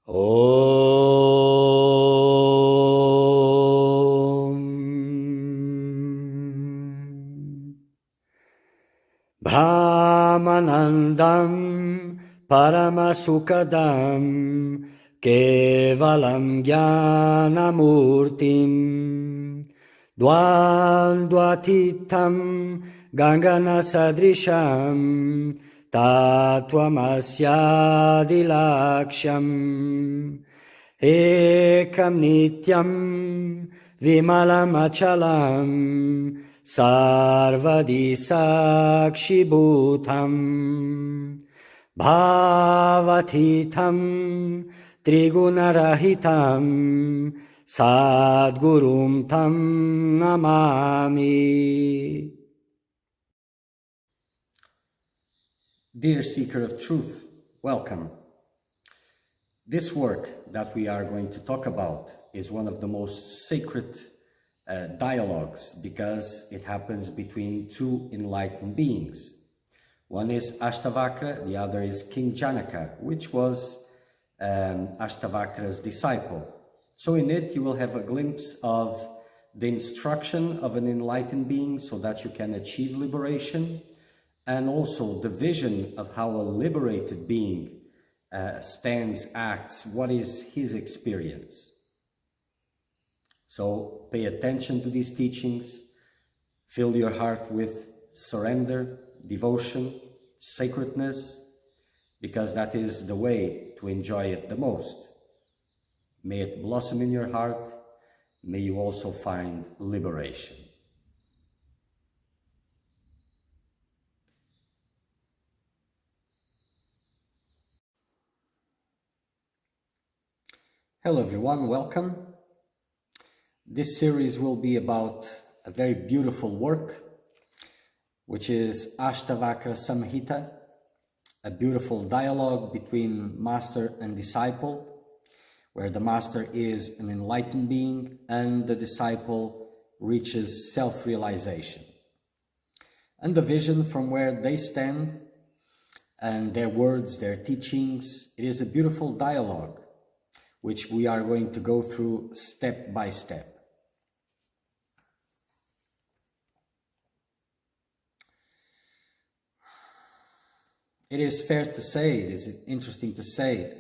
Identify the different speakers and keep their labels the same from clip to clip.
Speaker 1: Om Brahmanandam Paramasukadam Kevalam Jnanamurtim Dvandvatitam Ganganasadrisham Tattvamasyadilaksham Ekam Nityam Vimalamachalam Sarvadi Sakshibhutam Bhavatitam Trigunarahitam Sadgurum Tam Namami.
Speaker 2: Dear Seeker of Truth, welcome. This work that we are going to talk about is one of the most sacred dialogues because it happens between two enlightened beings. One is Ashtavakra, the other is King Janaka, which was Ashtavakra's disciple. So in it you will have a glimpse of the instruction of an enlightened being so that you can achieve liberation, and also the vision of how a liberated being stands, acts, what is his experience. So pay attention to these teachings, fill your heart with surrender, devotion, sacredness, because that is the way to enjoy it the most. May it blossom in your heart. May you also find liberation. Hello everyone, welcome. This series will be about a very beautiful work, which is Ashtavakra Samhita, a beautiful dialogue between master and disciple, where the master is an enlightened being and the disciple reaches self-realization. And the vision from where they stand and their words, their teachings, it is a beautiful dialogue which we are going to go through step by step. It is fair to say, it is interesting to say,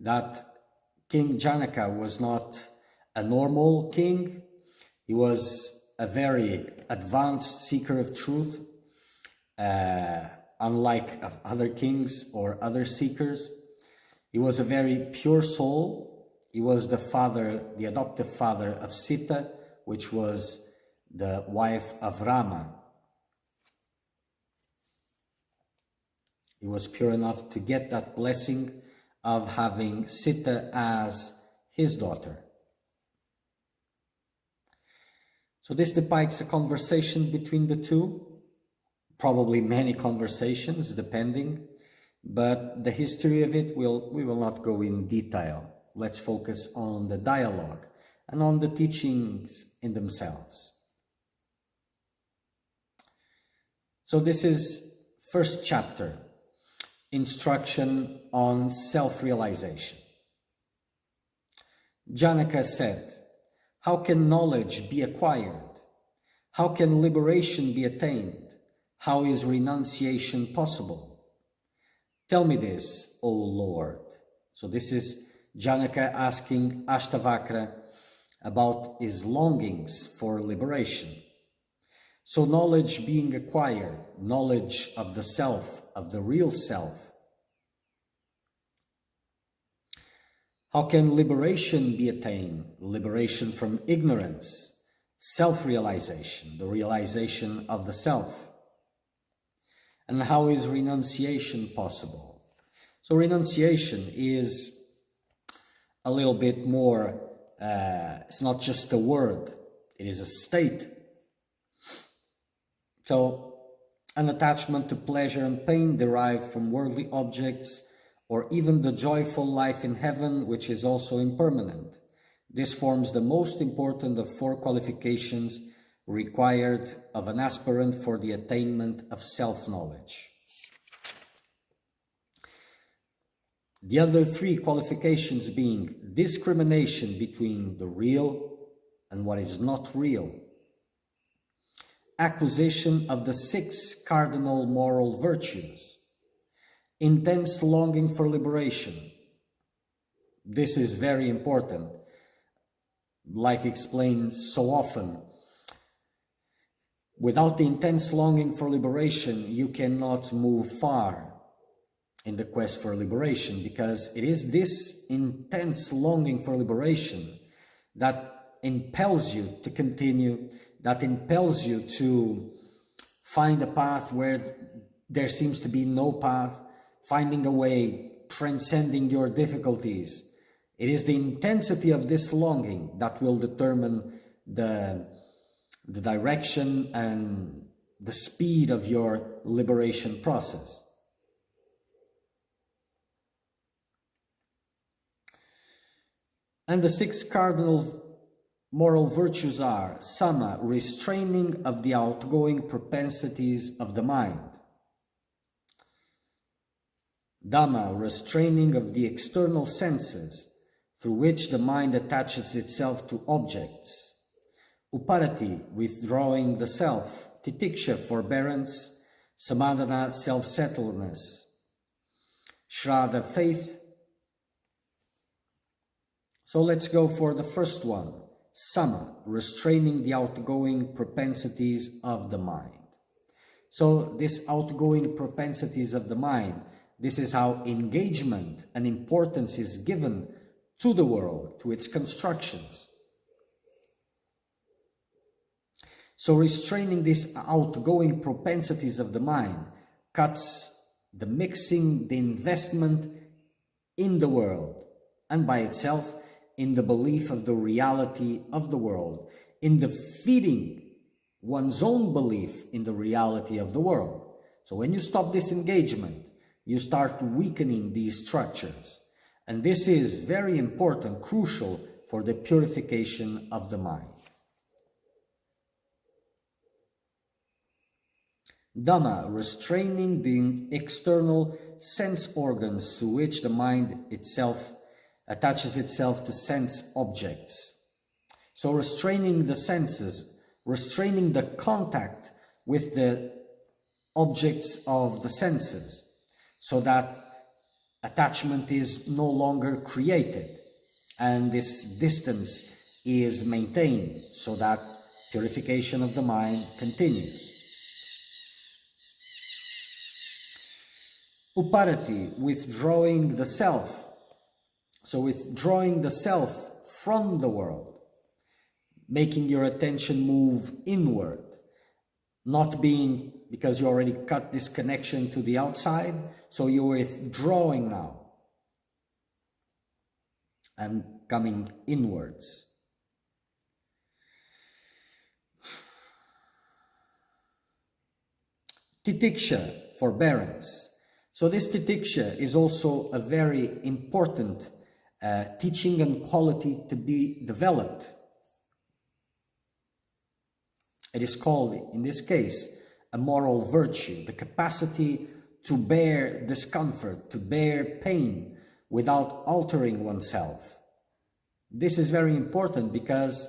Speaker 2: that King Janaka was not a normal king. He was a very advanced seeker of truth, unlike of other kings or other seekers. He was a very pure soul. He was the father, the adoptive father of Sita, which was the wife of Rama. He was pure enough to get that blessing of having Sita as his daughter. So this depicts a conversation between the two, probably many conversations depending, but the history of it we will not go in detail. Let's focus on the dialogue and on the teachings in themselves. So this is first chapter, instruction on self-realization. Janaka said, "How can knowledge be acquired? How can liberation be attained? How is renunciation possible? Tell me this, O Lord." So this is Janaka asking Ashtavakra about his longings for liberation. So knowledge being acquired, knowledge of the self, of the real self. How can liberation be attained? Liberation from ignorance, self-realization, the realization of the self. And how is renunciation possible? So renunciation is a little bit more, it's not just a word, it is a state. So, an attachment to pleasure and pain derived from worldly objects, or even the joyful life in heaven, which is also impermanent. This forms the most important of 4 qualifications required of an aspirant for the attainment of self-knowledge. The other three qualifications being discrimination between the real and what is not real, acquisition of the 6 cardinal moral virtues, intense longing for liberation. This is very important. Like explained so often, without the intense longing for liberation, you cannot move far in the quest for liberation, because it is this intense longing for liberation that impels you to continue, that impels you to find a path where there seems to be no path, finding a way, transcending your difficulties. It is the intensity of this longing that will determine the direction and the speed of your liberation process. And the 6 cardinal moral virtues are sama, restraining of the outgoing propensities of the mind; dhamma, restraining of the external senses through which the mind attaches itself to objects; uparati, withdrawing the self; titiksha, forbearance; samadhana, self-settledness; shraddha, faith. So let's go for the first one, sama, restraining the outgoing propensities of the mind. So this outgoing propensities of the mind, this is how engagement and importance is given to the world, to its constructions. So restraining these outgoing propensities of the mind cuts the mixing, the investment in the world, and by itself in the belief of the reality of the world, in the feeding one's own belief in the reality of the world. So when you stop this engagement, you start weakening these structures. And this is very important, crucial for the purification of the mind. Dhamma, restraining the external sense organs through which the mind itself attaches itself to sense objects. So restraining the senses, restraining the contact with the objects of the senses, so that attachment is no longer created and this distance is maintained, so that purification of the mind continues. Uparati, withdrawing the self. So withdrawing the self from the world, making your attention move inward, not being, because you already cut this connection to the outside, so you're withdrawing now and coming inwards. Titiksha, forbearance. So this titiksha is also a very important teaching and quality to be developed. It is called, in this case, a moral virtue, the capacity to bear discomfort, to bear pain without altering oneself. This is very important, because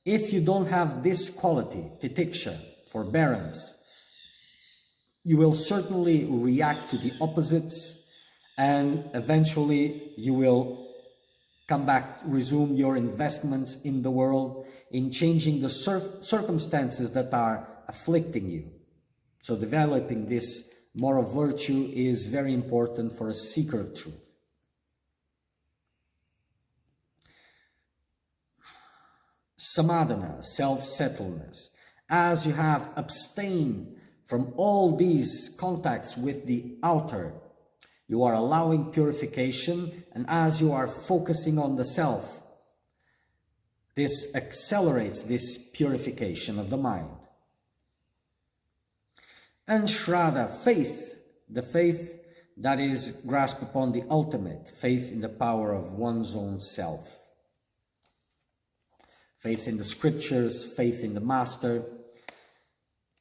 Speaker 2: if you don't have this quality, titiksha, forbearance, you will certainly react to the opposites, and eventually you will come back, resume your investments in the world, in changing the circumstances that are afflicting you. So developing this moral virtue is very important for a seeker of truth. Samadhana, self-settledness. As you have abstained from all these contacts with the outer, you are allowing purification, and as you are focusing on the self, this accelerates this purification of the mind. And shraddha, faith, the faith that is grasped upon the ultimate, faith in the power of one's own self. Faith in the scriptures, faith in the master,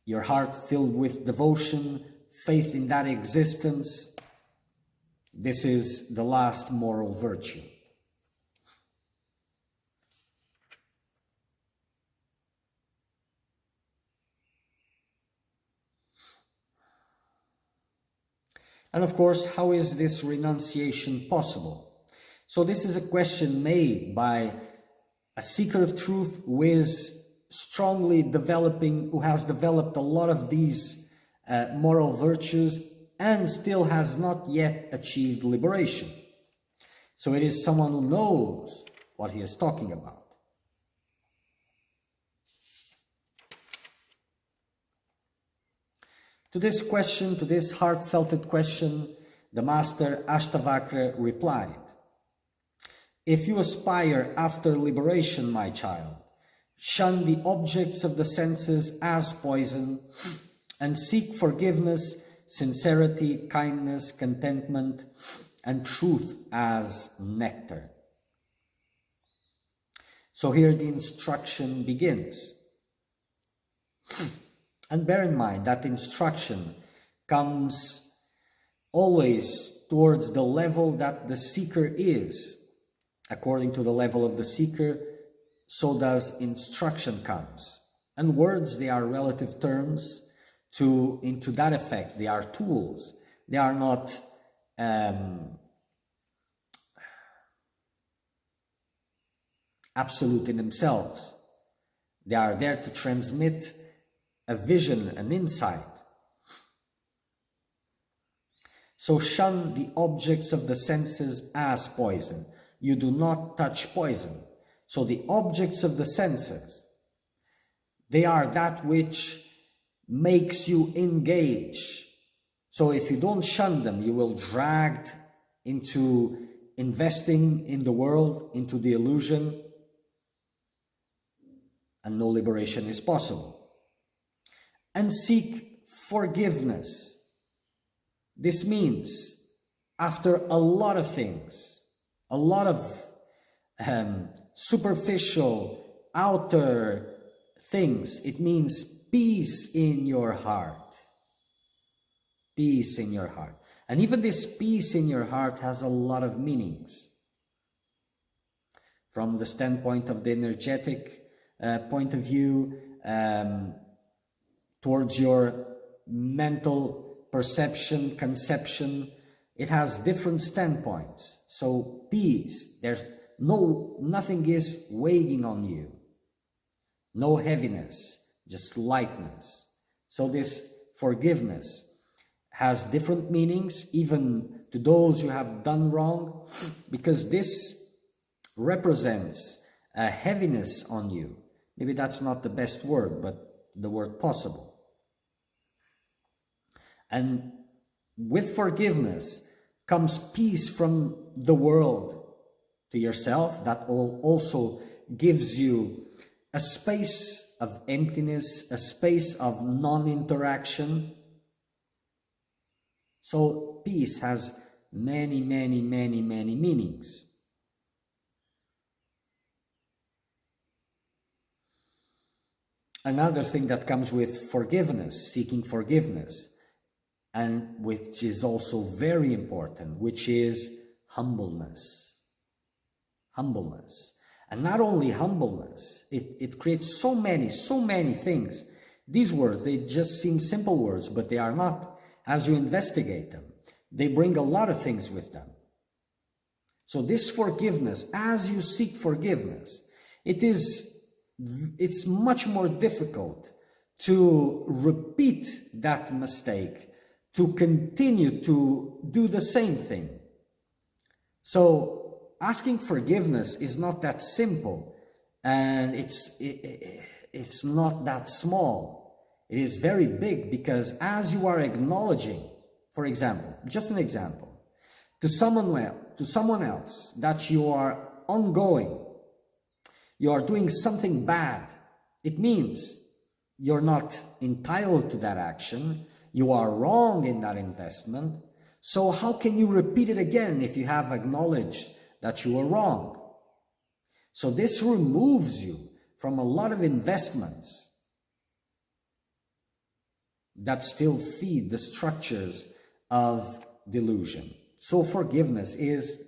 Speaker 2: your heart filled with devotion, faith in that existence, This is the last moral virtue. And of course, how is this renunciation possible? So this is a question made by a seeker of truth who is strongly developing, who has developed a lot of these moral virtues and still has not yet achieved liberation. So it is someone who knows what he is talking about. To this question, to this heartfelt question, the master Ashtavakra replied, "If you aspire after liberation, my child, shun the objects of the senses as poison and seek forgiveness, sincerity, kindness, contentment, and truth as nectar." So here the instruction begins. And bear in mind that instruction comes always towards the level that the seeker is. According to the level of the seeker, so does instruction comes. And words, they are relative terms into that effect. They are tools. They are not absolute in themselves. They are there to transmit a vision, an insight. So shun the objects of the senses as poison. You do not touch poison. So the objects of the senses, they are that which makes you engage. So if you don't shun them, you will dragged into investing in the world, into the illusion, and no liberation is possible. And seek forgiveness. This means after a lot of things, a lot of superficial, outer things, it means peace in your heart. Peace in your heart. And even this peace in your heart has a lot of meanings. From the standpoint of the energetic point of view, towards your mental perception, conception, it has different standpoints. So peace, nothing is weighing on you. No heaviness, just lightness. So this forgiveness has different meanings, even to those who have done wrong, because this represents a heaviness on you. Maybe that's not the best word, but the word possible. And with forgiveness comes peace from the world to yourself. That also gives you a space of emptiness, a space of non-interaction. So peace has many, many, many, many meanings. Another thing that comes with forgiveness, seeking forgiveness, and which is also very important, which is humbleness. Humbleness. And not only humbleness, it creates so many things. These words, they just seem simple words, but they are not. As you investigate them, they bring a lot of things with them. So this forgiveness, as you seek forgiveness, it's much more difficult to repeat that mistake, to continue to do the same thing. So asking forgiveness is not that simple, and it's not that small. It is very big, because as you are acknowledging, for example, just an example, to someone else that you are ongoing, you are doing something bad, it means you're not entitled to that action. You are wrong in that investment. So how can you repeat it again if you have acknowledged that you were wrong? So this removes you from a lot of investments that still feed the structures of delusion. So forgiveness is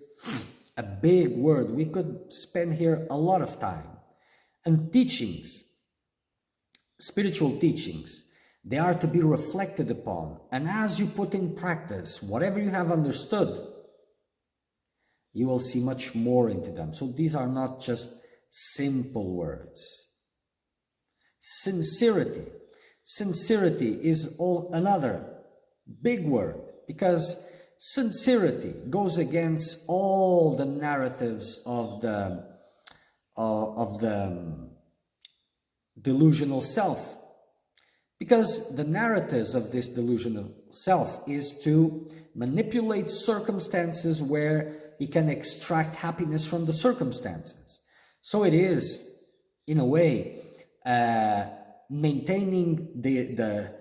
Speaker 2: a big word. We could spend here a lot of time. And teachings, spiritual teachings, they are to be reflected upon. And as you put in practice whatever you have understood, you will see much more into them. So these are not just simple words. Sincerity. Sincerity is another big word, because sincerity goes against all the narratives of the delusional self. Because the narratives of this delusional self is to manipulate circumstances where he can extract happiness from the circumstances. So it is, in a way, maintaining the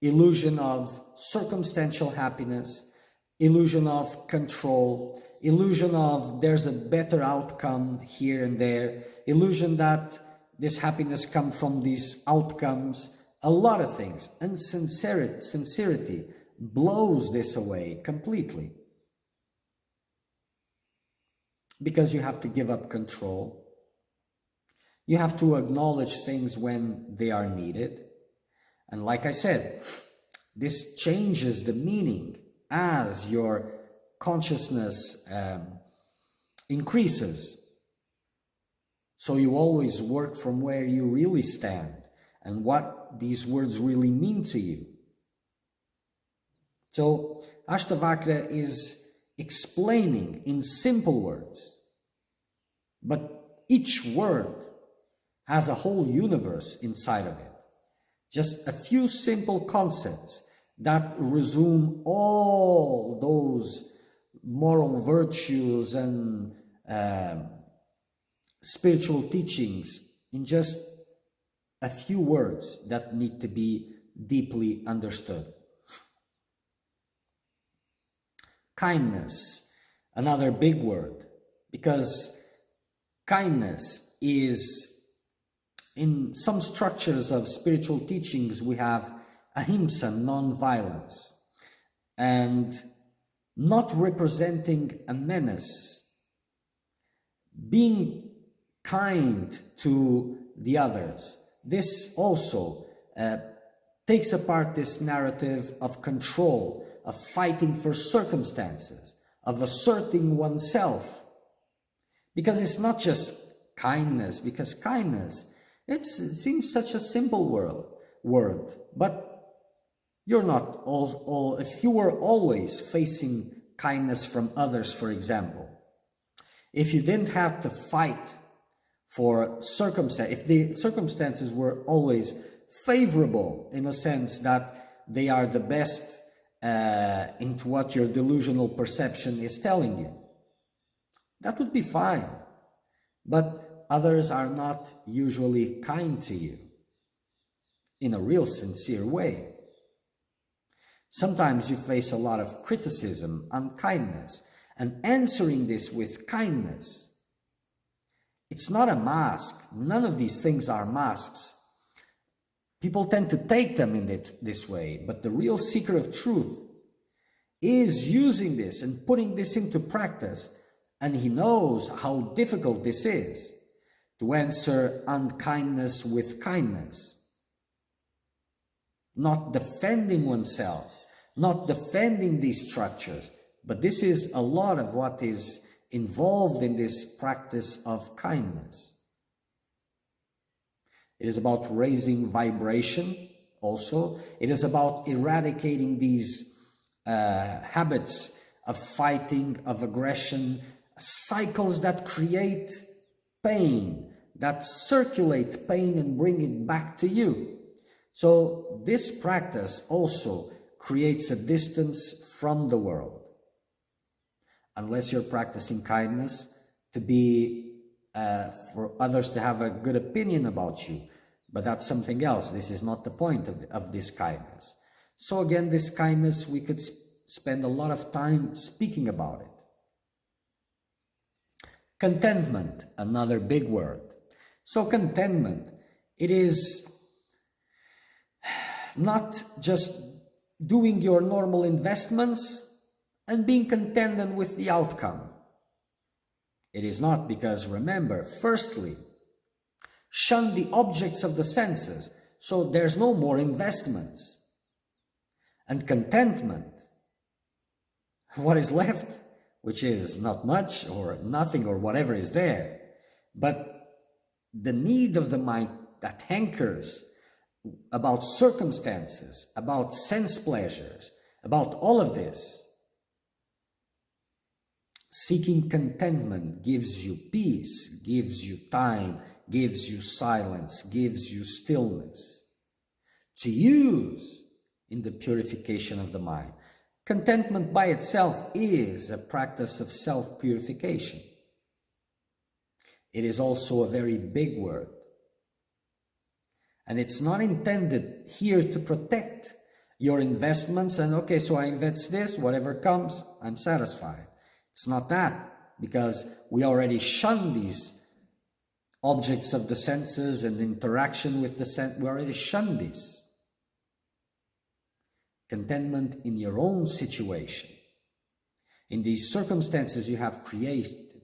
Speaker 2: illusion of circumstantial happiness, illusion of control, illusion of there's a better outcome here and there, illusion that this happiness comes from these outcomes, a lot of things. And sincerity blows this away completely. Because you have to give up control. You have to acknowledge things when they are needed. And like I said, this changes the meaning as your consciousness increases. So you always work from where you really stand and what these words really mean to you. So Ashtavakra is explaining in simple words, but each word has a whole universe inside of it. Just a few simple concepts that resume all those moral virtues and spiritual teachings in just a few words that need to be deeply understood. Kindness, another big word, because kindness is, in some structures of spiritual teachings, we have ahimsa, non-violence, and not representing a menace, being kind to the others. This also takes apart this narrative of control, of fighting for circumstances, of asserting oneself. Because it's not just kindness, because kindness, it seems such a simple word, but you're not if you were always facing kindness from others, for example, if you didn't have to fight for circumstances, if the circumstances were always favorable in a sense that they are the best into what your delusional perception is telling you, that would be fine. But others are not usually kind to you in a real sincere way. Sometimes you face a lot of criticism, unkindness, and answering this with kindness. It's not a mask. None of these things are masks. People tend to take them in this way, but the real seeker of truth is using this and putting this into practice, and he knows how difficult this is, to answer unkindness with kindness. Not defending oneself, not defending these structures, but this is a lot of what is involved in this practice of kindness. It is about raising vibration also. It is about eradicating these habits of fighting, of aggression, cycles that create pain, that circulate pain and bring it back to you. So this practice also creates a distance from the world. Unless you're practicing kindness to be for others to have a good opinion about you, but that's something else. This is not the point of this kindness. So again, this kindness, we could spend a lot of time speaking about it. Contentment, another big word. So contentment, it is not just doing your normal investments and being contented with the outcome. It is not because, remember, firstly, shun the objects of the senses, so there's no more investments. And contentment, what is left, which is not much or nothing or whatever is there, but the need of the mind that hankers about circumstances, about sense pleasures, about all of this. Seeking contentment gives you peace, gives you time, gives you silence, gives you stillness to use in the purification of the mind. Contentment by itself is a practice of self-purification. It is also a very big word. And it's not intended here to protect your investments and, okay, so I invest this, whatever comes, I'm satisfied. It's not that, because we already shun these objects of the senses and interaction with the sense. We already shun this. Contentment in your own situation. In these circumstances you have created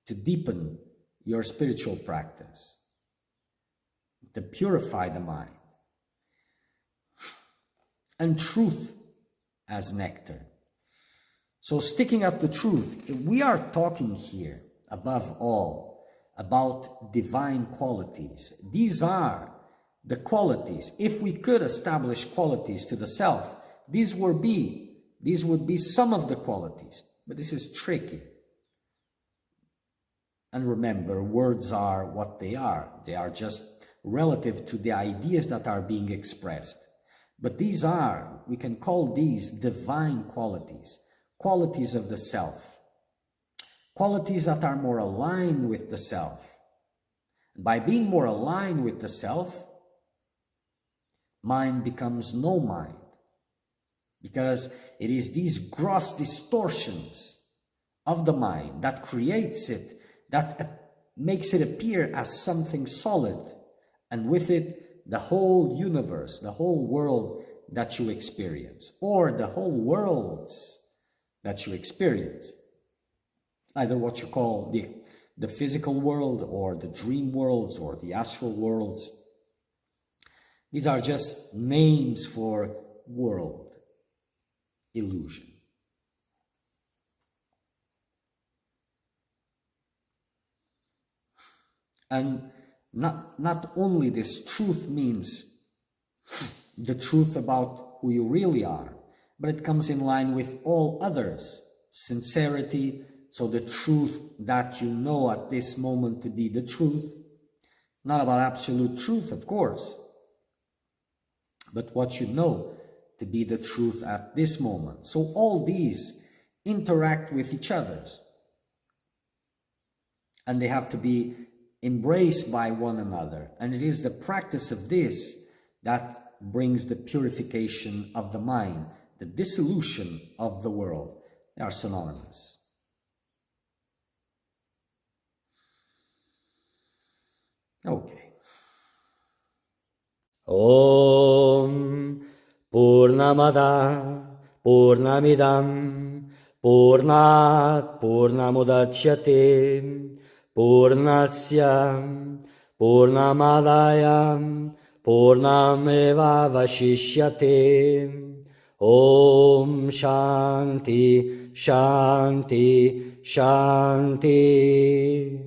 Speaker 2: to deepen your spiritual practice, to purify the mind. And truth as nectar. So sticking at the truth, we are talking here, above all, about divine qualities. These are the qualities. If we could establish qualities to the self, these would be some of the qualities. But this is tricky. And remember, words are what they are. They are just relative to the ideas that are being expressed. But these are, we can call these divine qualities. Qualities of the self, qualities that are more aligned with the self. By being more aligned with the self, mind becomes no mind, because it is these gross distortions of the mind that creates it, that makes it appear as something solid, and with it the whole universe, the whole world that you experience, or the whole worlds that you experience, either what you call the physical world or the dream worlds or the astral worlds. These are just names for world illusion. And not only this truth means the truth about who you really are, but it comes in line with all others. Sincerity, so the truth that you know at this moment to be the truth. Not about absolute truth, of course, but what you know to be the truth at this moment. So all these interact with each other. And they have to be embraced by one another. And it is the practice of this that brings the purification of the mind, the dissolution of the world. They are synonymous. Okay.
Speaker 1: Om Purnamada Purnamidam Purnat Purnamudachyate Purnasya Purnamadaya Purnameva Vashishyate. Om Shanti Shanti Shanti.